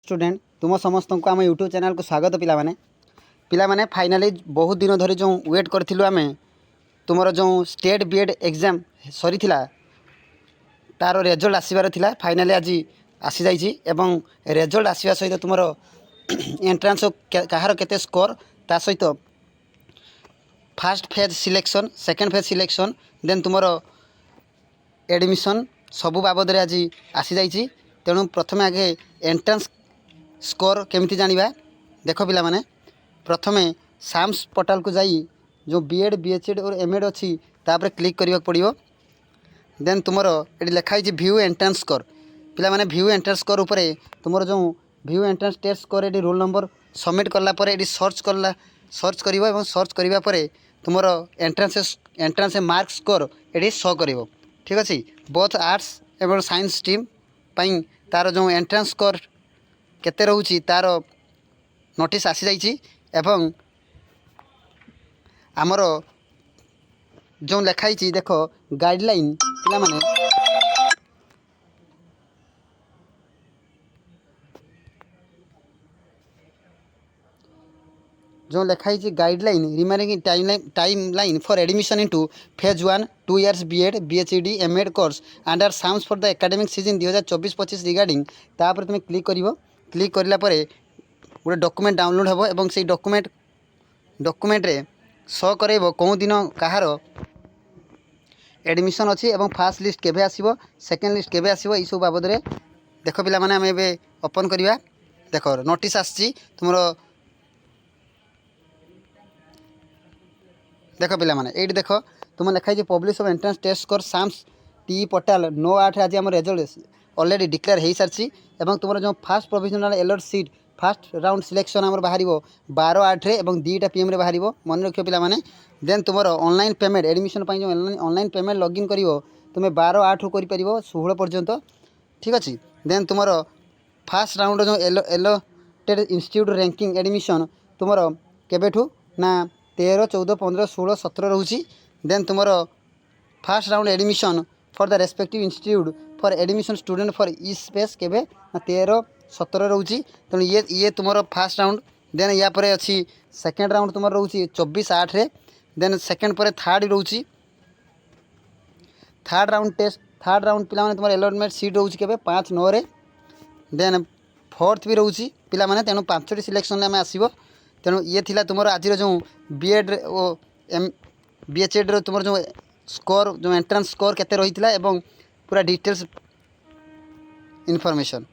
Student तुम समस्त को आम यूट्यूब चैनल को स्वागत पिला फाइनाली बहुत दिन धरी जो वेट करूँ आम तुम जो स्टेट बीएड एग्जाम सरी तार रिजल्ट आसबार था फाइनाली आज आसी जाइए एवं रिजल्ट आसवा सहित तुम एंट्रांस कहार केते स्कोर ता सहित first phase selection second phase selection then तुम एडमिशन सबू बाबद आज आसी जाइए। तेणु प्रथम आगे एंट्रांस स्कोर केमिति जानिबा देख पिला माने प्रथमे साम्स पोर्टाल को जाई जो बीएड बीएचएड और एमएड अच्छी तापर क्लिक करने पड़ो। देन तुमर ये लिखाई व्यू एंट्रांस स्कोर पिला माने व्यू एंट्रांस स्कोर उपरे तुमर जो व्यू एंट्रांस टेस्ट स्कोर ये रोल नंबर सबमिट कला ये सर्च कर सर्च करने पर तुमर एंट्रांस मार्क स्कोर ये शो कर ठीक अच्छे। बोथ आर्ट्स एवं साइंस स्ट्रीम पाई तार जो एंट्रांस स्कोर केते रहउची तार नोटिस आसी जाइए एवं आमर जो लिखाई देख गाइडलाइन पिला माने जो लिखाई guideline remaining timeline for admission into phase 1 2 years BEd बीएचडी MEd course under SAMS for the academic season 2024-25 regarding तापर तुम क्लिक कर क्लिक करला परे गोटे डॉक्यूमेंट डाउनलोड होबो एवं से डॉक्यूमेंट रे शो करेबो कौ दिन कहार एडमिशन अच्छी एवं फास्ट लिस्ट केबे आसीबो सेकेंड लिस्ट केबे आसीबो ई सब बाबद रे देख पिला माने हम एबे ओपन करिया। देख नोटिस आसी तुमरो देख पिला माने एट देख तुम लिखाई publish of entrance test score SAMS टी पोर्टाल 9/8 आज आम रिजल्ट ऑलरेडी डिक्लेयर हो सारी एवं तुम जो fast provisional alert seat fast round selection आम बाहर 12/8 और 2टा PM रे बाहर मन रख पिला माने। देन तुम ऑनलाइन पेमेंट एडमिशन जो ऑनलाइन पेमेंट लॉगिन कर तुम 12/8 कर 16 पर्यंत ठीक अच्छे। देन तुम फास्ट राउंड जो एलोटेड इंस्टीट्यूट रैंकिंग एडमिशन तुम केबेठू ना 13 14 15 16 17 रोची। देन तुम fast round admission for the respective institute for admission student for E space केबे 13 17 रोची। तेणु ये तुम फास्ट राउंड। देन या पर अच्छी सेकेंड राउंड तुम रोची 24/8 रे। देन सेकेंड पर थर्ड रोची third round test third round पिला माने तुम अलॉटमेंट सीट रोची केबे 5/9 रे। देन फोर्थ भी रोची पिला माने तेणु 5टी सिलेक्शन में आसीबो। तेणु ये थिला तुमर आज जो बीएड और बीएचएड तुम जो स्कोर जो एंट्रांस स्कोर केते रही एवं पूरा डिटेल्स इनफॉरमेशन।